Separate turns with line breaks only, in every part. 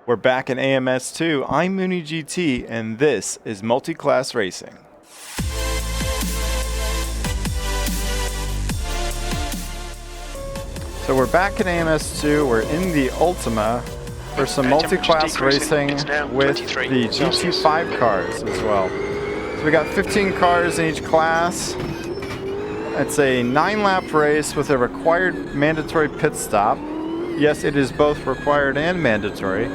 We're back in AMS2. I'm MoonieGT, and this is Multiclass Racing. So we're back in AMS2. We're in the Ultima for some multi-class racing with the GT5 cars as well. So we got 15 cars in each class. It's a 9-lap race with a required mandatory pit stop. Yes, it is both required and mandatory.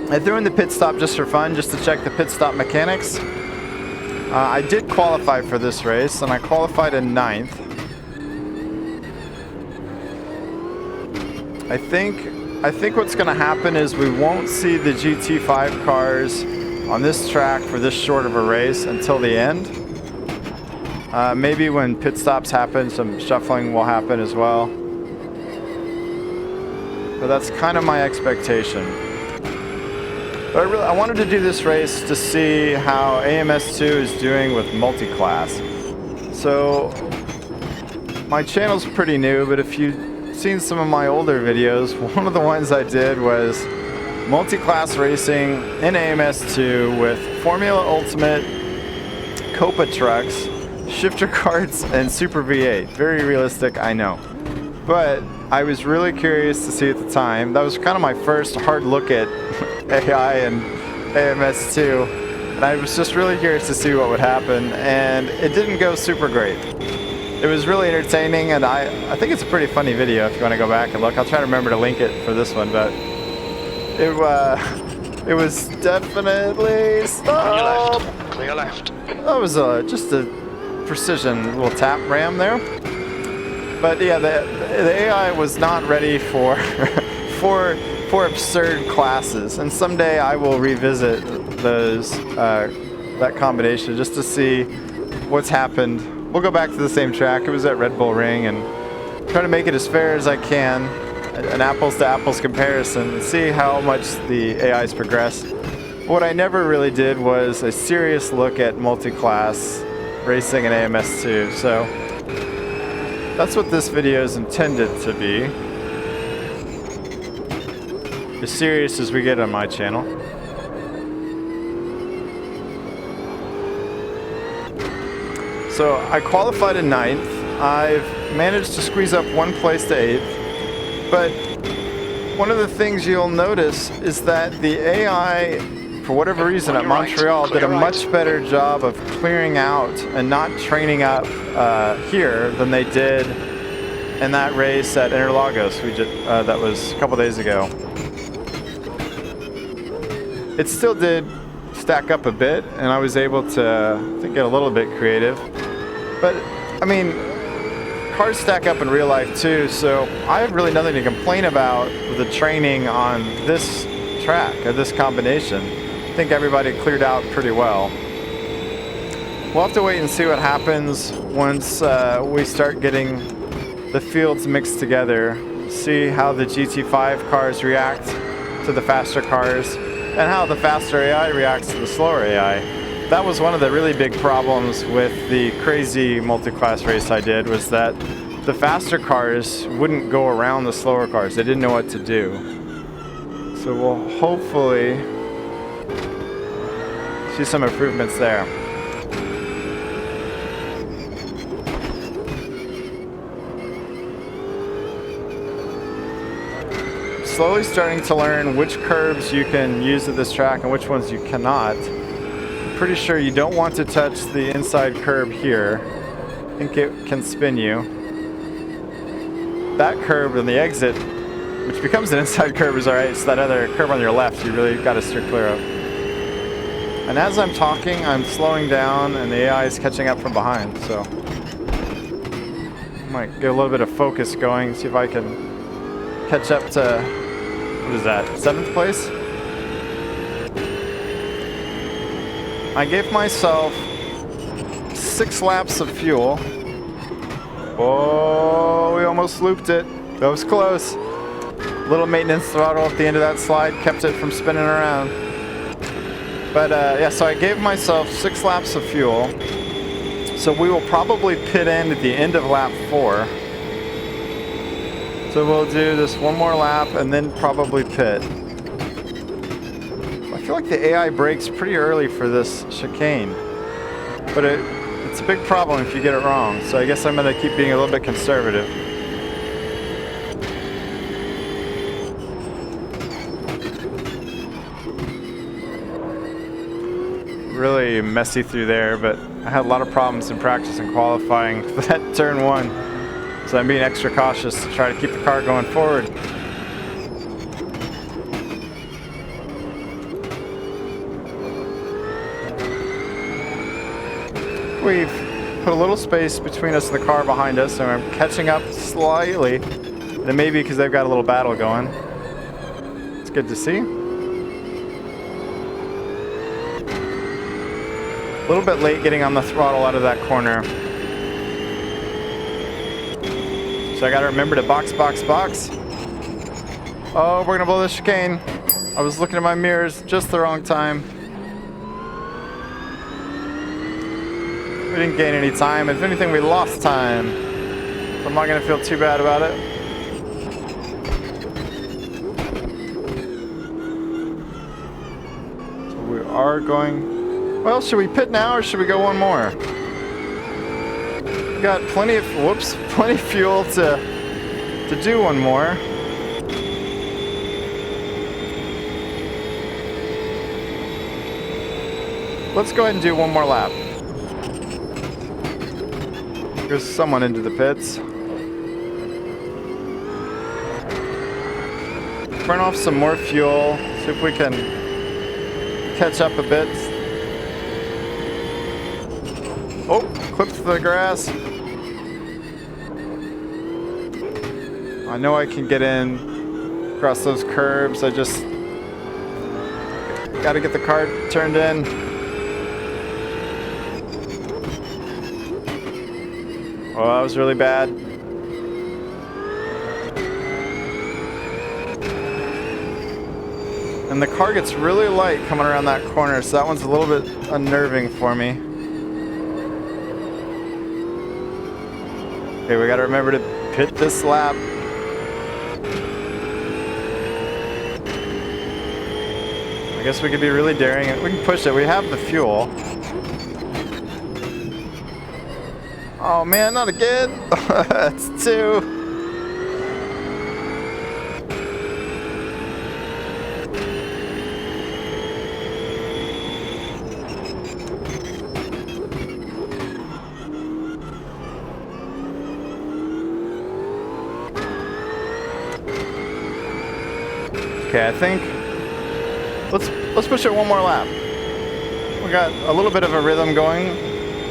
I threw in the pit stop just for fun, just to check the pit stop mechanics. I did qualify for this race, and I qualified in 9th. I think what's going to happen is we won't see the GT5 cars on this track for this short of a race until the end. Maybe when pit stops happen, some shuffling will happen as well. But that's kind of my expectation. But I wanted to do this race to see how AMS2 is doing with multi-class. So my channel's pretty new, but if you've seen some of my older videos, one of the ones I did was multi-class racing in AMS2 with Formula Ultimate, Copa trucks, shifter carts, and Super V8. Very realistic, I know. But I was really curious to see at the time. That was kind of my first hard look at AI and AMS2, and I was just really curious to see what would happen, and it didn't go super great. It was really entertaining, and I think it's a pretty funny video if you want to go back and look. I'll try to remember to link it for this one, but it was definitely stop.
Clear left.
That was just a precision little tap ram there. But yeah, the AI was not ready for for absurd classes, and someday I will revisit those that combination just to see what's happened. We'll go back to the same track. It was at Red Bull Ring, and try to make it as fair as I can, an apples to apples comparison, and see how much the AI's progressed. What I never really did was a serious look at multi-class racing in AMS2, so that's what this video is intended to be. As serious as we get on my channel. So I qualified in 9th. I've managed to squeeze up one place to 8th. But one of the things you'll notice is that the AI, for whatever reason, at Montreal did a much better job of clearing out and not training up here than they did in that race at Interlagos that was a couple days ago. It still did stack up a bit, and I was able to, I think, get a little bit creative. But, I mean, cars stack up in real life too, so I have really nothing to complain about with the training on this track, or this combination. I think everybody cleared out pretty well. We'll have to wait and see what happens once we start getting the fields mixed together, see how the GT5 cars react to the faster cars, and how the faster AI reacts to the slower AI. That was one of the really big problems with the crazy multi-class race I did, was that the faster cars wouldn't go around the slower cars. They didn't know what to do. So we'll hopefully see some improvements there. Slowly starting to learn which curves you can use at this track and which ones you cannot. I'm pretty sure you don't want to touch the inside curb here. I think it can spin you. That curb and the exit, which becomes an inside curb, is alright. So that other curb on your left, you really got to steer clear of. And as I'm talking, I'm slowing down, and the AI is catching up from behind. So I might get a little bit of focus going, see if I can catch up to, what is that, 7th place? I gave myself 6 laps of fuel. Oh, we almost looped it. That was close. Little maintenance throttle at the end of that slide kept it from spinning around. But yeah, so I gave myself 6 laps of fuel. So we will probably pit in at the end of lap 4. So we'll do this one more lap and then probably pit. feel like the AI brakes pretty early for this chicane. But it's a big problem if you get it wrong. So I guess I'm going to keep being a little bit conservative. Really messy through there, but I had a lot of problems in practice and qualifying for that turn 1. So I'm being extra cautious to try to keep the car going forward. We've put a little space between us and the car behind us, and I'm catching up slightly. And it may be because they've got a little battle going. It's good to see. A little bit late getting on the throttle out of that corner. So I gotta remember to box, box, box. Oh, we're gonna blow the chicane. I was looking at my mirrors just the wrong time. We didn't gain any time. If anything, we lost time. So I'm not gonna feel too bad about it. So we are going... Well, should we pit now or should we go one more? We got plenty of plenty of fuel to do one more. Let's go ahead and do one more lap. There's someone into the pits. Burn off some more fuel. See if we can catch up a bit. Oh, clipped the grass. I know I can get in across those curbs. I just gotta get the car turned in. Oh, that was really bad. And the car gets really light coming around that corner, so that one's a little bit unnerving for me. Okay, we gotta remember to pit this lap. I guess we could be really daring. We can push it. We have the fuel. Oh man, not again. That's 2. Okay, I think let's push it one more lap. We got a little bit of a rhythm going.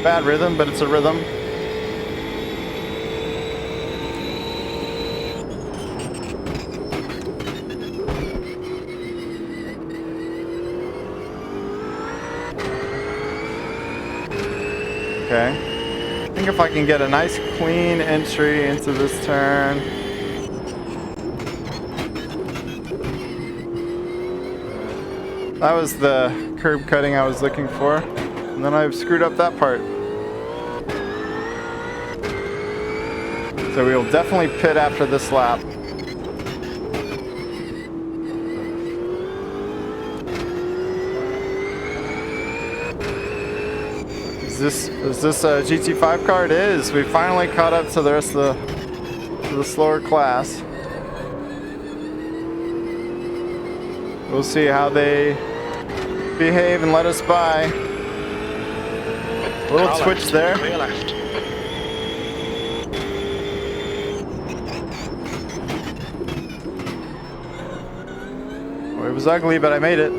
Bad rhythm, but it's a rhythm. Okay. I think if I can get a nice clean entry into this turn. That was the curb cutting I was looking for. And then I've screwed up that part. So we'll definitely pit after this lap. Is this a GT5 car? It is. We finally caught up to the rest of the slower class. We'll see how they behave and let us by. A little twitch there.
Clear left.
Well, it was ugly, but I made it.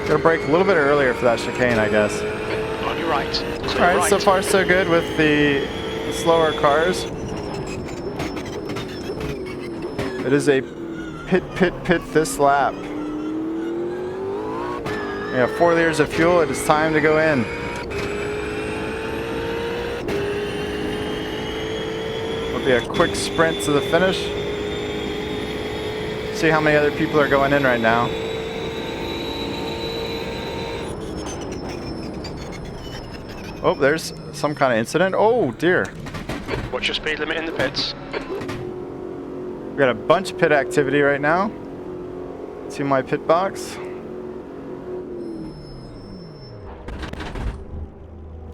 Gotta brake a little bit earlier for that chicane, I guess.
On your right.
All right, so far so good with the slower cars. It is a pit this lap. We have 4 liters of fuel. It is time to go in. It'll be a quick sprint to the finish. See how many other people are going in right now. Oh, there's some kind of incident. Oh dear.
What's your speed limit in the pits?
We got a bunch of pit activity right now. See my pit box.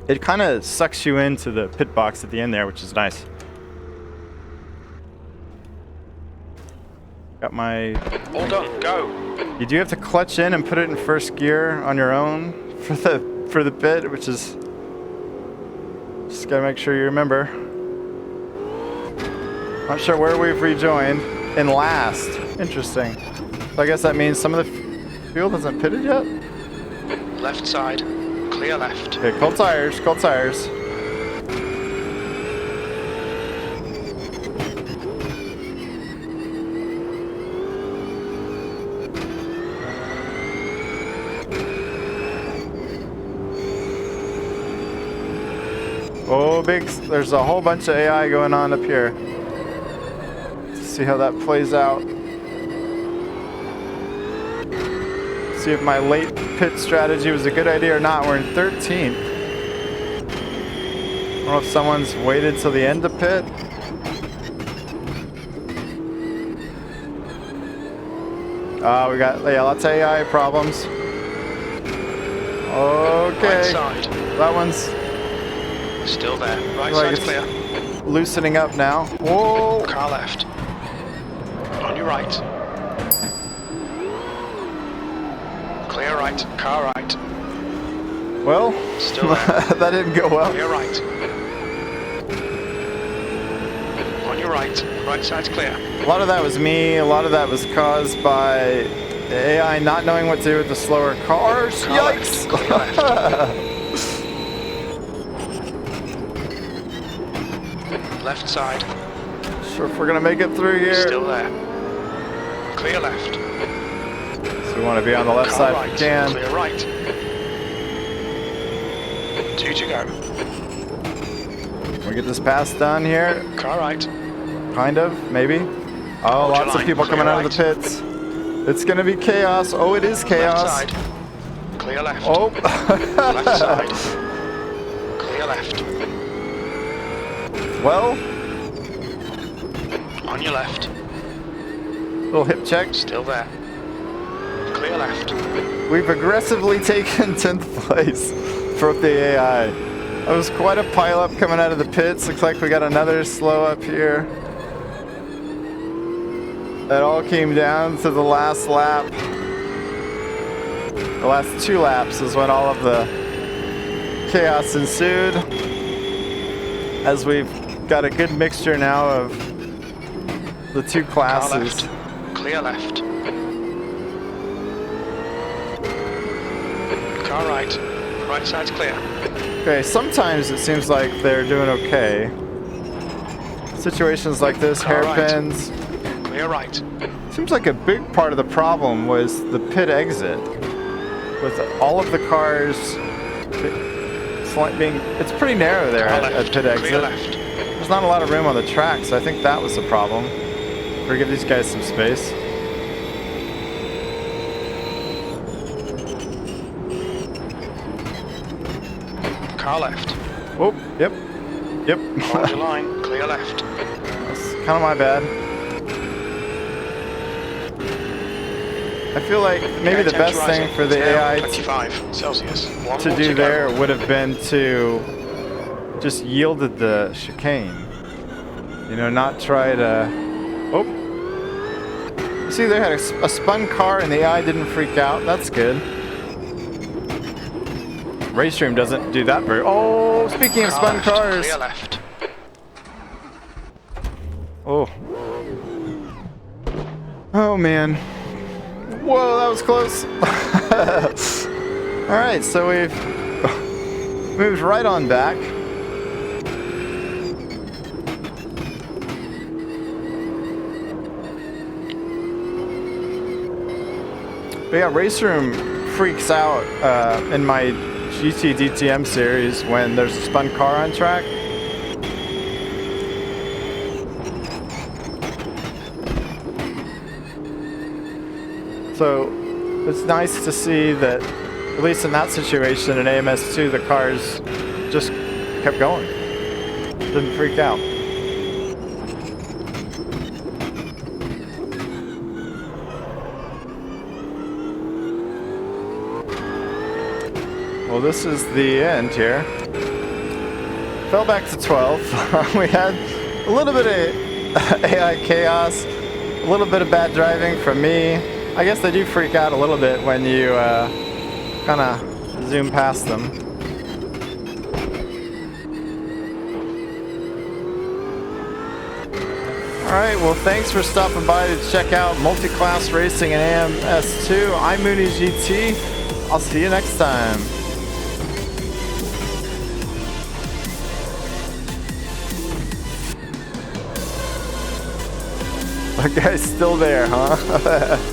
it kind of sucks you into the pit box at the end there, which is nice. Got my...
All done, go.
You do have to clutch in and put it in first gear on your own for the pit, which is... Just gotta make sure you remember. Not sure where we've rejoined. In last. Interesting. So I guess that means some of the field hasn't pitted yet?
Left side, clear left.
Okay, cold tires, cold tires. Oh, there's a whole bunch of AI going on up here. Let's see how that plays out. See if my late pit strategy was a good idea or not. We're in 13th. I don't know if someone's waited till the end to pit. We got lots of AI problems. Okay.
Right side.
That one's
still there. Right
like
side's clear.
Loosening up now. Whoa!
Car left. On your right. Clear right. Car right.
Well,
still there.
that didn't go well.
Clear right. On your right. Right side's clear.
A lot of that was me. A lot of that was caused by the AI not knowing what to do with the slower cars.
Car
Yikes!
left. Clear left. Left side.
Sure if we're gonna make it through here.
Still there. Clear left.
So we want to be on the left
Car
side
right.
if we can.
Clear right. 2 to go.
We get this pass done here.
Car right.
Kind of, maybe. Oh,
Hold
lots
your
of
line.
people
Clear
coming out of the
right.
pits. It's gonna be chaos. Oh, it is chaos.
Left side. Clear left.
Oh.
Left side. Clear left.
Well,
on your left.
little hip check.
Still there. Clear left.
We've aggressively taken 10th place for the AI. That was quite a pileup coming out of the pits. Looks like we got another slow up here. That all came down to the last lap. The last 2 laps is when all of the chaos ensued. As we've got a good mixture now of the 2 classes.
Car left. Clear left. Car right. Right side's clear.
Okay, sometimes it seems like they're doing okay. Situations like this,
Car right.
hairpins.
Clear right.
Seems like a big part of the problem was the pit exit. With all of the cars being, it's pretty narrow there at pit exit.
Clear left.
There's not a lot of room on the track, so I think that was the problem. We'll give these guys some space.
Car left.
Oh, yep. Yep.
Hold your line. Clear left.
That's kind of my bad. I feel like maybe the best thing for the AI
25 Celsius.
to do there would have been to just yielded the chicane. You know, not try to... Oh. See, they had a spun car and the AI didn't freak out. That's good. Raystream doesn't do that very... Oh, speaking of spun cars.
Clear left.
Oh. Oh, man. Whoa, that was close. All right, so we've moved right on back. But yeah, Race Room freaks out in my GT DTM series when there's a spun car on track. So it's nice to see that, at least in that situation in AMS2, the cars just kept going. Didn't freak out. Well, this is the end here. fell back to 12. We had a little bit of AI chaos, a little bit of bad driving from me. I guess they do freak out a little bit when you kind of zoom past them. Alright, well thanks for stopping by to check out Multiclass Racing and AMS2. I'm MoonieGT. I'll see you next time. That guy's still there, huh?